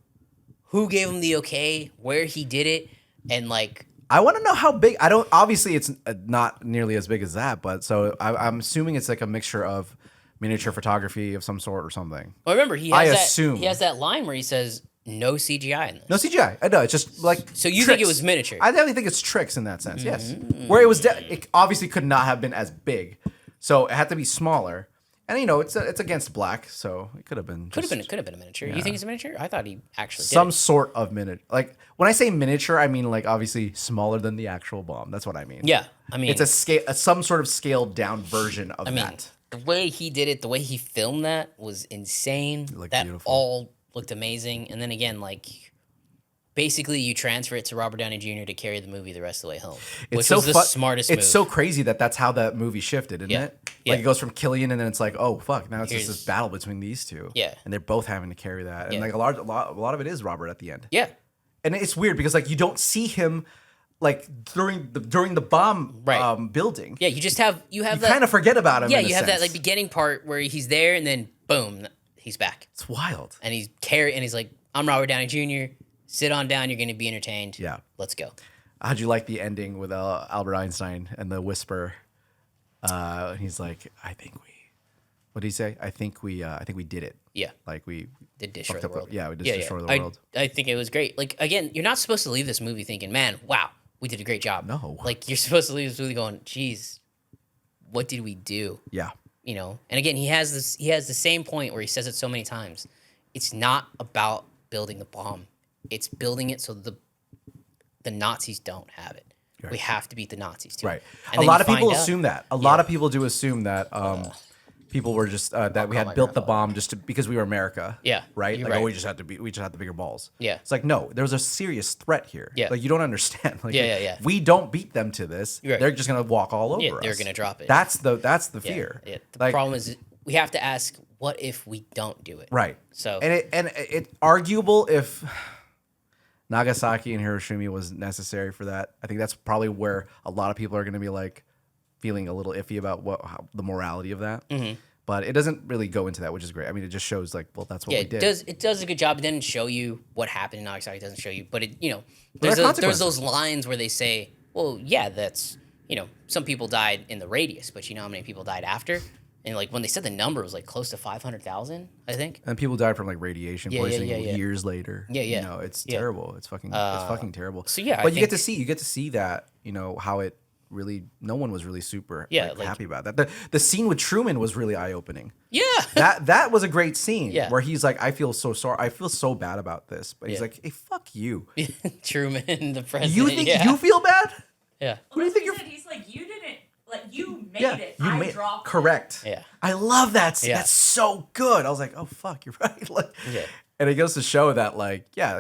who gave him the okay, where he did it, and like I want to know how big. I don't. Obviously, it's not nearly as big as that, but so I'm assuming it's like a mixture of miniature photography of some sort or something. well, remember he I has assume. he has that line where he says no CGI in this. No CGI. I know. It's just like. So you think it tricks. was miniature? I definitely think it's tricks in that sense. Yes. Where it was, it obviously could not have been as big, so it had to be smaller. And it's against black, so it could have been. Could have been a miniature. You think it's a miniature? I thought he actually Some did it. sort of miniature. Like when I say miniature, I mean like obviously smaller than the actual bomb. That's what I mean. Yeah, I mean It's some sort of scaled down version of that. the way he did it, the way he filmed that was insane. looked That beautiful. all looked amazing. And then again, like basically you transfer it to Robert Downey Jr. to carry the movie the rest of the way home, which was the smartest move. It's so crazy that's how that movie shifted, isn't Yeah. it? Yeah. Like it goes from Killian and then it's like, oh fuck, now it's just Here's- this battle between these two. Yeah. And they're both having to carry that. And Yeah. like a lot of it is Robert at the end. yeah. And it's weird because like you don't see him like during the bomb Right. building. Yeah, you have You that kind of forget about him. yeah, in a you have that sense. like beginning part where he's there and then boom, he's back. It's wild. And he's like, I'm Robert Downey Jr. Sit on down, you're gonna be entertained. Yeah. Let's go. How'd you like the ending with Albert Einstein and the whisper? He's like, what did he say? I think we did it. Yeah. Like we Did destroy fucked the up world. yeah, we just destroyed the world. I think it was great. Like again, you're not supposed to leave this movie thinking, "Man, wow, we did a great job." No. Like you're supposed to leave this movie going, "Geez, what did we do?" Yeah. And again, he has the same point where he says it so many times. It's not about building the bomb. It's building it so the Nazis don't have it. Right. We have to beat the Nazis too. Right. And A then lot you of people find out- assume that. A lot of people do assume that people were just that we call had my built the grandpa. bomb just because we were America. Yeah, Right? you're Like right. we just had the bigger balls. Yeah. It's like no, there was a serious threat here. Yeah. Like you don't understand. Like Yeah. we don't beat them to this, You're right. they're just gonna walk all over Yeah, us. they're gonna drop it. That's the Yeah, fear. yeah. The Like, problem is we have to ask, what if we don't do it? right. So And it's arguable if Nagasaki and Hiroshima was necessary for that. I think that's probably where a lot of people are going to be like feeling a little iffy about the morality of that. Mm-hmm. But it doesn't really go into that, which is great. I mean, it just shows like, well, that's what we it did. does a good job. It doesn't show you what happened in Nagasaki. It doesn't show you, but There are there's consequences. those lines where they say, well, yeah, that's some people died in the radius, but you know how many people died after? And like when they said the number, it was like close to 500,000, I think. And people died from like radiation Yeah, yeah, poisoning yeah. years later. Yeah, yeah. You know, it's Yeah. terrible. It's fucking terrible. so yeah, I but you get think- to see that, how it really, no one was really super Yeah, like, happy about that. The scene with Truman was really eye opening. Yeah. That was a great scene. Yeah. Where he's like, I feel so sorry. I feel so bad about this. But he's Yeah. like, hey, fuck you. Truman, the president. You think yeah. you feel bad? Yeah. Who do you think you're? He's like, you didn't, like, you made Yeah, it. you I made dropped it. correct. Yeah. I love that scene. Yeah. That's so good. I was like, oh fuck, you're right. Like, Yeah. and it goes to show that, like, yeah,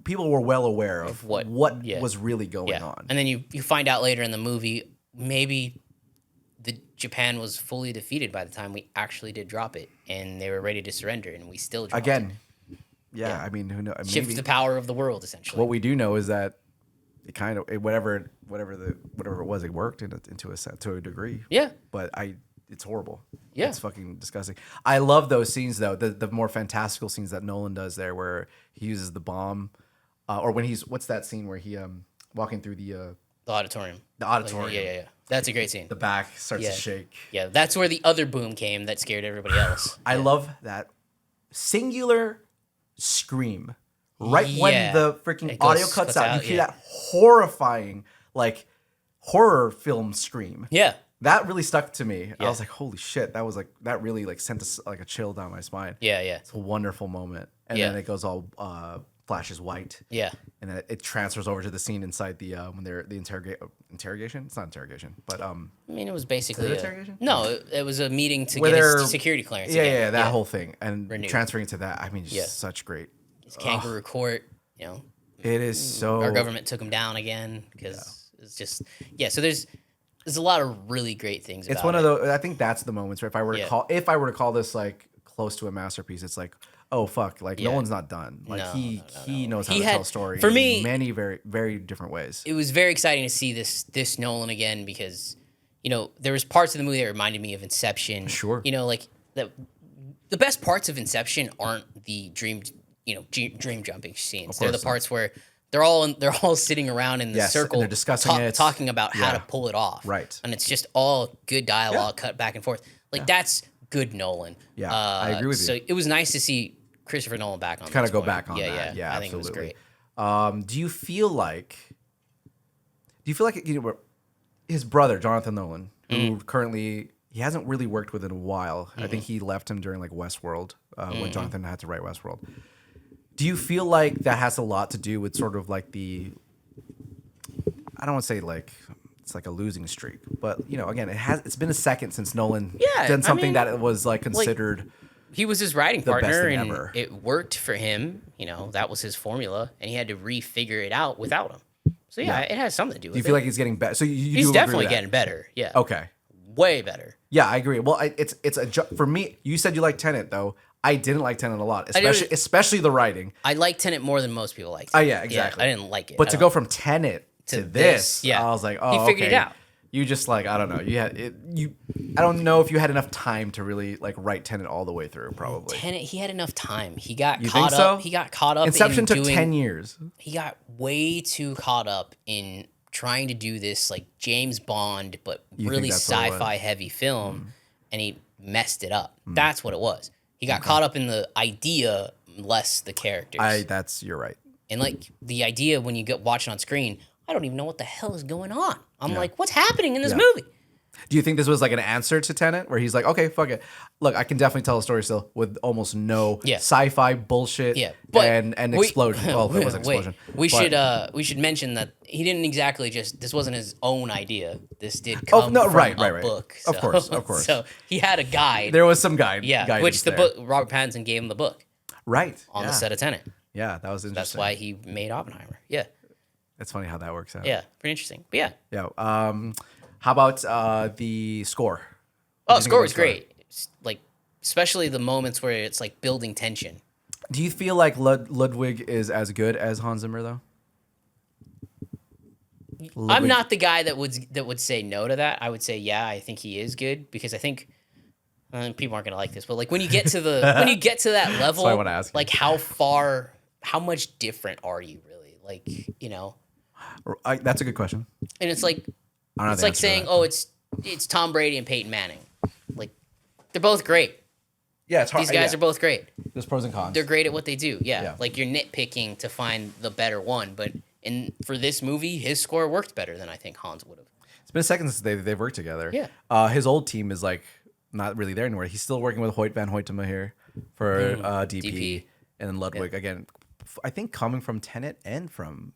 people were well aware of what yeah. was really going on. And then you find out later in the movie, maybe the Japan was fully defeated by the time we actually did drop it, and they were ready to surrender, and we still dropped it. Yeah, I mean, who knows? Shift the power of the world, essentially. What we do know is that it kind of whatever it was, it worked to a degree. Yeah. But it's horrible. Yeah. It's fucking disgusting. I love those scenes though, the more fantastical scenes that Nolan does there, where he uses the bomb, or when what's that scene where he walking through the auditorium. The auditorium. Yeah. That's a great scene. The back starts to shake. Yeah, that's where the other boom came that scared everybody else. I love that singular scream. Right when the freaking audio cuts out, you hear that horrifying, like, horror film scream. Yeah. That really stuck to me. I was like, holy shit. That really like sent a chill down my spine. Yeah. It's a wonderful moment. And then it goes all flashes white. Yeah. And then it transfers over to the scene inside the when they're the interrogation. It's not interrogation, but I mean, it was basically interrogation. No, it was a meeting to get his security clearance. Yeah, that whole thing and Renewed. transferring to that. I mean, just such great. His kangaroo court. It is so. Our government took him down again because it's just So there's a lot of really great things. It's about one it. of those. I think that's the moments where if I were to call this like close to a masterpiece, it's like, oh fuck, like Nolan's not done. Like he knows how to tell a story. For me, in many very very different ways. It was very exciting to see this Nolan again because there was parts of the movie that reminded me of Inception. Sure. Like the best parts of Inception aren't the dream jumping scenes. They're the parts where they're all sitting around in the circle, and they're discussing it, talking about how to pull it off. Right. And it's just all good dialogue cut back and forth. Like that's good Nolan. Yeah, I agree with you. So it was nice to see Christopher Nolan back on. Kind of go point. back on that. Yeah, I absolutely. think it was great. Do you feel like his brother Jonathan Nolan, who currently he hasn't really worked with in a while. I think he left him during like Westworld when Jonathan had to write Westworld. Do you feel like that has a lot to do with sort of like I don't want to say like it's like a losing streak, but again, it's been a second since Nolan done something that was like considered. He was his writing partner, and ever. It worked for him. That was his formula, and he had to refigure it out without him. So it has something to do with it. Do you feel like he's getting better? So he's definitely getting better. Yeah. Okay. Way better. Yeah, I agree. Well, it's for me. You said you like Tenet though. I didn't like Tenet a lot, especially the writing. I like Tenet more than most people like. Oh yeah, exactly. I didn't like it. But to go from Tenet to this, I was like, oh, he figured it out. You just like I don't know. I don't know if you had enough time to really like write Tenet all the way through. Probably Tenet. He had enough time. He got you caught think so? up. He got caught up. Inception took 10 years. He got way too caught up in trying to do this like James Bond, but really sci-fi heavy film, and he messed it up. That's what it was. He got caught up in the idea, less the characters. You're right. And like the idea when you get watching on screen, I don't even know what the hell is going on. I'm like, what's happening in this movie? Do you think this was like an answer to Tenet, where he's like, okay, fuck it. Look, I can definitely tell a story still with almost no sci-fi bullshit and explosion. Well, there was an explosion. We should mention that he didn't exactly this wasn't his own idea. This did come from a book. So, Of course. So he had a guide. There was some guide. Which the book, Robert Pattinson gave him the book. Right. On the set of Tenet. Yeah, that was interesting. That's why he made Oppenheimer. Yeah. It's funny how that works out. Yeah, pretty interesting. But yeah. Yeah. How about the score? Oh, score was great. Like, especially the moments where it's like building tension. Do you feel like Ludwig is as good as Hans Zimmer though? I'm not the guy that would say no to that. I would say I think he is good because I think people aren't gonna like this, but like when you get to that level, I want to ask like how much different are you really? Like that's a good question. And it's like saying, it's Tom Brady and Peyton Manning. Like they're both great. Yeah, it's hard. These guys are both great. There's pros and cons. They're great at what they do. Yeah. Like you're nitpicking to find the better one, but for this movie, his score worked better than I think Hans would have. It's been a second since they've worked together. Yeah. His old team is like not really there anymore. He's still working with Hoyt van Hoytema here for DP. And then Ludwig again. I think coming from Tenet and from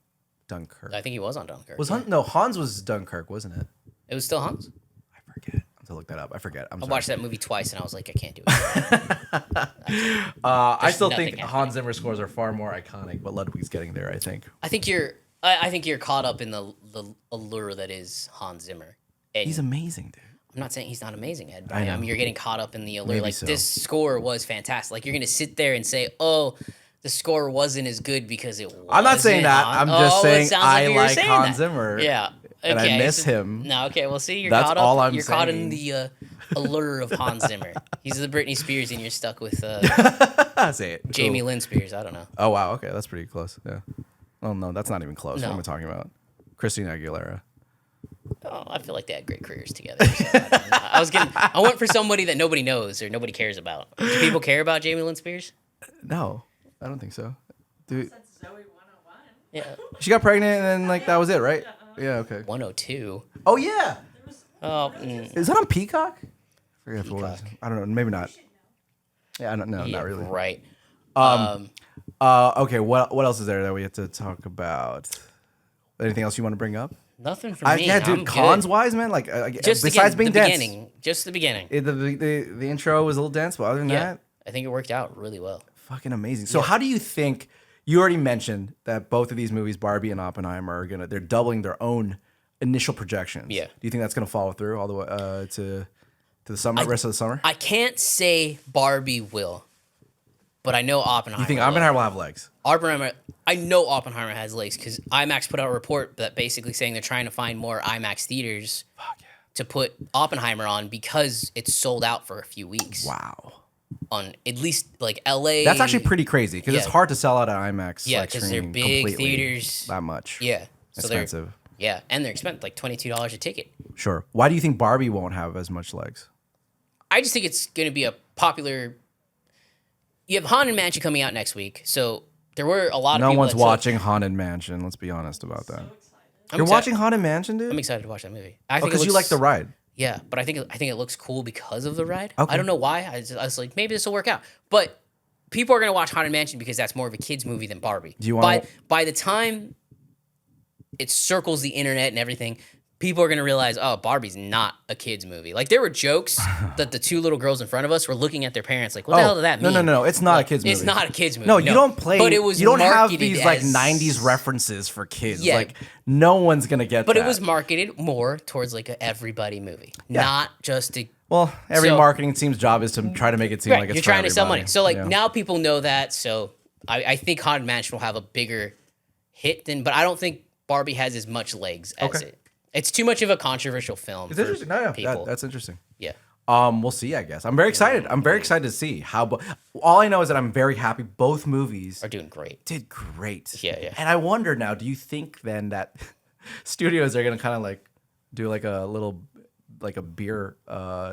Dunkirk. I think he was on Dunkirk. Hans was Dunkirk, wasn't it? It was still Hans? I forget. to look that up. I forget. I watched that movie twice and I was like, I can't do it. I still nothing think happening. Hans Zimmer scores are far more iconic, but Ludwig's getting there. I think I think you're caught up in the allure that is Hans Zimmer. And he's amazing, dude. I'm not saying he's not amazing, Ed. I know. I mean, you're getting caught up in the allure. Maybe Like so. this score was fantastic. Like you're gonna sit there and say, "Oh, the score wasn't as good because it." I'm not saying that. I'm just saying I like Hans that. Zimmer. Yeah, and I miss him. No, okay. Well, see, you're That's caught up. all I'm you're caught in saying. the allure of Hans Zimmer. He's the Britney Spears, and you're stuck with Say it. Jamie Cool. Lynn Spears. I don't know. Oh wow. Okay, that's pretty close. Yeah. Oh no, that's not even close. No. What am I talking about? Christina Aguilera. Oh, I feel like they had great careers together. So I went for somebody that nobody knows or nobody cares about. Do people care about Jamie Lynn Spears? No, I don't think so. Dude, That's Zoe 101. Yeah. she got pregnant and then like that was it, right? Yeah. Okay. 102. Oh yeah. Oh, Is that on Peacock? I forget if it was. Peacock. I don't know. Maybe not. Yeah, I don't know. yeah, Not really. right. Okay. What else is there that we have to talk about? Anything else you want to bring up? Nothing for me. Yeah, dude. I'm Cons good. wise, man. Like Just besides again, being the dense, beginning. Just the beginning. the intro was a little dense, but other than Yeah. that, I think it worked out really well. fucking amazing. So how do you think? You already mentioned that both of these movies, Barbie and Oppenheimer, they're doubling their own initial projections. Yeah. Do you think that's gonna follow through all the way to the summer, rest of the summer? I can't say Barbie will, but I know Oppenheimer. You think will. Oppenheimer will have legs? Oppenheimer, I know Oppenheimer has legs because IMAX put out a report that basically saying they're trying to find more IMAX theaters to put Oppenheimer on because it's sold out for a few weeks. Wow. On at least like LA. That's actually pretty crazy because it's Yeah. hard to sell out at IMAX. Yeah, like, 'cause they're screening big completely theaters. That much. Yeah. So they're Expensive. yeah, and they're expensive, like $22 a ticket. Sure. Why do you think Barbie won't have as much legs? I just think it's going to be a popular. You have Haunted Mansion coming out next week, so there were a lot of No people one's that said- watching Haunted Mansion. Let's be honest about that. I'm You're excited- watching Haunted Mansion, dude? I'm excited to watch that movie. I Oh, think it because you looks- like the ride. Yeah, but I think it looks cool because of the ride. Okay. I don't know why. I was like, maybe this will work out. But people are gonna watch Haunted Mansion because that's more of a kids movie than Barbie. Do you wanna- by the time it circles the internet and everything, people are gonna realize, oh, Barbie's not a kids movie. Like there were jokes that the two little girls in front of us were looking at their parents like, what the hell did that mean? No. It's not a kids movie. It's not a kids movie. No, you don't play. But it was you don't have marketed these like as- 90s references for kids. Yeah. Like no one's gonna get But that. it was marketed more towards like a everybody movie, not just a Well, every So- marketing team's job is to try to make it seem right. like it's You're for trying to sell money. everybody. So like Yeah. now people know that. So I think Haunted Mansion will have a bigger hit than, but I don't think Barbie has as much legs as Okay. it. It's too much of a controversial film. It's for interesting. No, yeah, people. that's interesting. Yeah. We'll see. I guess I'm very excited. I'm very excited to see how. All I know is that I'm very happy. Both movies Are doing great. did great. Yeah. And I wonder now. Do you think then that studios are gonna kind of like do like a little like a beer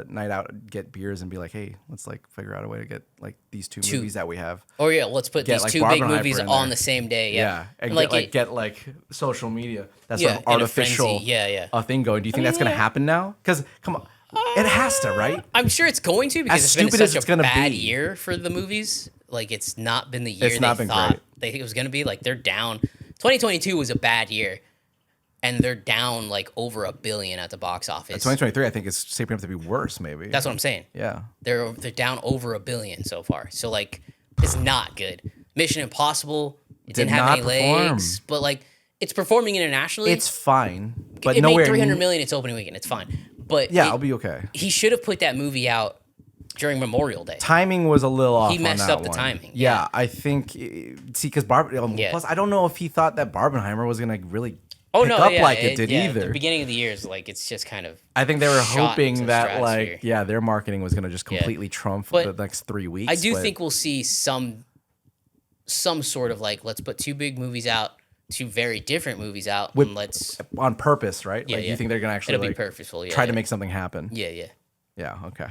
night out, get beers, and be like, hey, let's like figure out a way to get like these two movies that we have. Or yeah, let's put Get, these like, two big Barbenheimer movies in on there. the same day. Yeah. And like get like social media. That's Yeah, sort of in a artificial. frenzy. Yeah. A thing going. Do you think that's gonna happen now? Because come on, it has to, right? I'm sure it's going to because As it's been stupid as such it's a gonna bad be. year for the movies. Like it's not been the year It's not they been thought it was going to be. Like they're down. 2022 was a bad year, and they're down like over $1 billion at the box office. 2023, I think, is shaping up to be worse. Maybe. That's what I'm saying. Yeah. They're down over $1 billion so far. So like it's not good. Mission Impossible, it Did didn't have not any perform. legs, but like it's performing internationally. It's fine, but it nowhere. made 300 million its opening weekend. It's fine. But Yeah, it- I'll be okay. he should have put that movie out during Memorial Day. Timing was a little off. He messed on that up the one. timing, Yeah, yeah. I think. See, because Yeah. plus, I don't know if he thought that Barbenheimer was gonna really Oh pick no, up yeah, like it did yeah, either. The beginning of the year is like it's just kind of. I think they were shot into hoping the that stratosphere. their marketing was gonna just Yeah. completely trump But the next 3 weeks. I do but think we'll see some sort of like let's put two big movies out, two very different movies out, and let's. on purpose, right? Yeah, like yeah. you think they're gonna actually It'll be like, purposeful. Yeah, try yeah. to make something happen? Yeah, yeah, Yeah. Okay.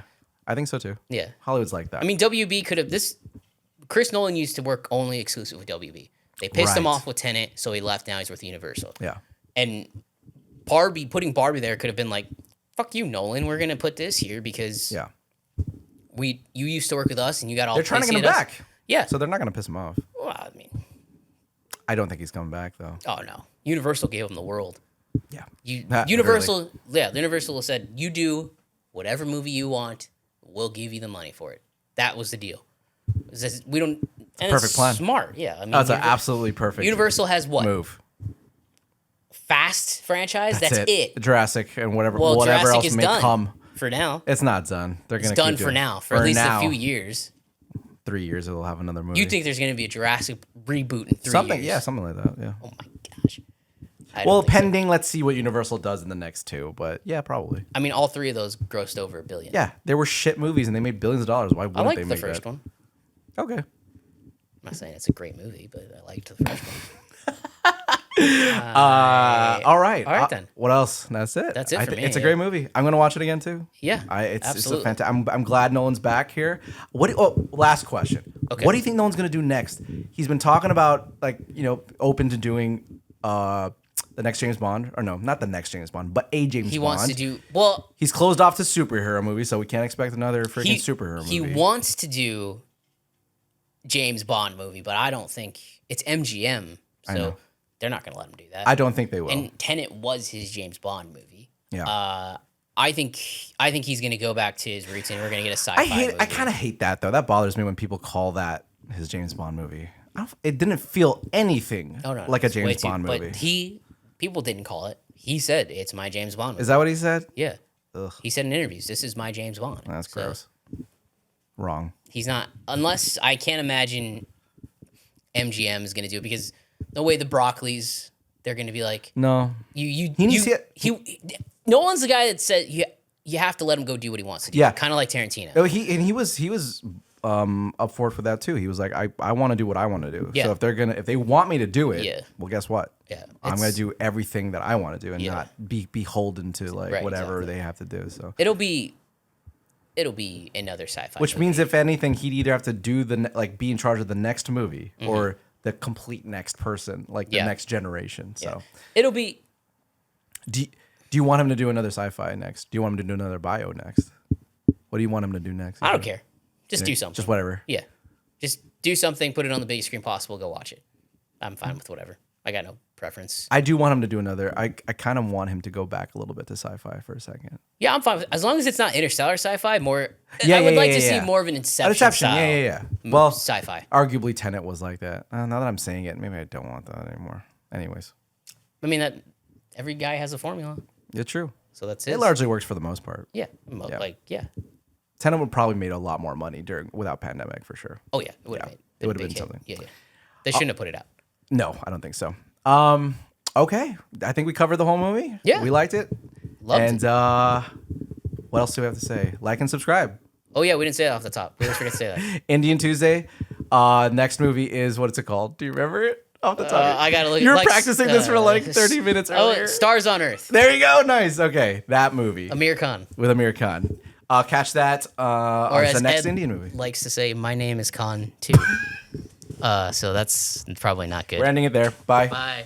I think so too. yeah. Hollywood's like that. I mean, WB could have this. Chris Nolan used to work only exclusive with WB. They pissed him Right. off with Tenet, so he left. Now he's with Universal. yeah. And putting Barbie there could have been like, fuck you, Nolan. We're gonna put this here because Yeah. you used to work with us and you got all. They're trying to get pissy him at us. back. Yeah. So they're not gonna piss him off. Well, I mean, I don't think he's coming back though. oh no, Universal gave him the world. Yeah. You Really. Universal, yeah, Universal said you do whatever movie you want, we'll give you the money for it. That was the deal. It says we don't. And Perfect it's plan. Smart, yeah. I mean, That's an absolutely perfect Universal has what? move. Fast franchise. That's it. Jurassic and whatever Jurassic else is may done come. for now. It's not done. They're It's gonna done keep for doing it. now, for at least a few years. 3 years, it'll have another movie. You think there's going to be a Jurassic reboot in 3 something? years? Yeah, something like that. Yeah. Oh my gosh. I don't Well, think so. pending. Let's see what Universal does in the next 2. But yeah, probably. I mean, all 3 of those grossed over $1 billion. Yeah, they were shit movies and they made billions of dollars. Why I wouldn't liked they the make first that? one. Okay. I'm not saying it's a great movie, but I liked the first one. All right. All right, then. What else? That's it. That's it for me, It's a yeah. great movie. I'm gonna watch it again too. Yeah, It's a absolutely. fantastic. I'm glad Nolan's back here. Last question. Okay. What do you think Nolan's gonna do next? He's been talking about open to doing the next James Bond, or no, not the next James Bond, but a James Bond. He wants to do well. He's closed off to superhero movies, so we can't expect another freaking superhero movie. He wants to do James Bond movie, but I don't think it's MGM, I know. so they're not going to let him do that. I don't think they will. And Tenet was his James Bond movie. Yeah. I think he's going to go back to his roots, and we're going to get a sci-fi movie. I kind of hate that though. That bothers me when people call that his James Bond movie. It didn't feel anything like a it's way James too- Bond movie. But people didn't call it. He said it's my James Bond movie. Is that what he said? Yeah. Ugh. He said in interviews, "This is my James Bond." That's So gross. Wrong. He's not, unless I can't imagine MGM is going to do it, because the way the Broccoli's, they're going to be like, No. he needs to- Nolan's the guy that said you have to let him go do what he wants to do. Yeah. Kind of like Tarantino. No, he was up for it for that too. He was like, I want to do what I want to do. Yeah. So if they want me to do it, Yeah. well, guess what? Yeah, I'm it's- gonna do everything that I want to do and Yeah. not be beholden to Right, whatever exactly. they have to do. So. It'll be another sci-fi Which movie. means, if anything, he'd either have to do be in charge of the next movie or the complete next person, like the Mm-hmm. Yeah. next generation. So, Yeah. It'll be, do you want him to do another sci-fi next? Do you want him to do another bio next? What do you want him to do next? I don't care. Just do something. Just whatever. Yeah. Just do something, put it on the biggest screen possible, go watch it. I'm fine with whatever. I got no preference. I do want him to do another. I kind of want him to go back a little bit to sci-fi for a second. Yeah, I'm fine with, as long as it's not interstellar sci-fi, more. Yeah, I would yeah, like yeah, to see yeah. more of an Inception, Inception, style yeah. Well, sci-fi. arguably Tenet was like that. Now that I'm saying it, maybe I don't want that anymore. Anyways, I mean, that every guy has a formula, it's true. so that's It it. largely works for the most part. Yeah, Yeah. like yeah. Tenet would probably made a lot more money without pandemic for sure. Oh yeah, it would have Yeah, made. it would've big been hit. something. Yeah. They shouldn't have put it out. No, I don't think so. Okay, I think we covered the whole movie. Yeah. We liked it. Loved and what else do we have to say? Like and subscribe. Oh yeah, we didn't say that off the top. We always forget to say that. Indian Tuesday. Next movie is what's it called? Do you remember it off the top? I gotta look. You were like, practicing this for like 30 minutes earlier. Oh, Stars on Earth. There you go. Nice. Okay, that movie Amir Khan, with Amir Khan. Catch that or on as the next Ed Indian movie. likes to say, my name is Khan too. So that's probably not good. We're ending it there. Bye. Bye.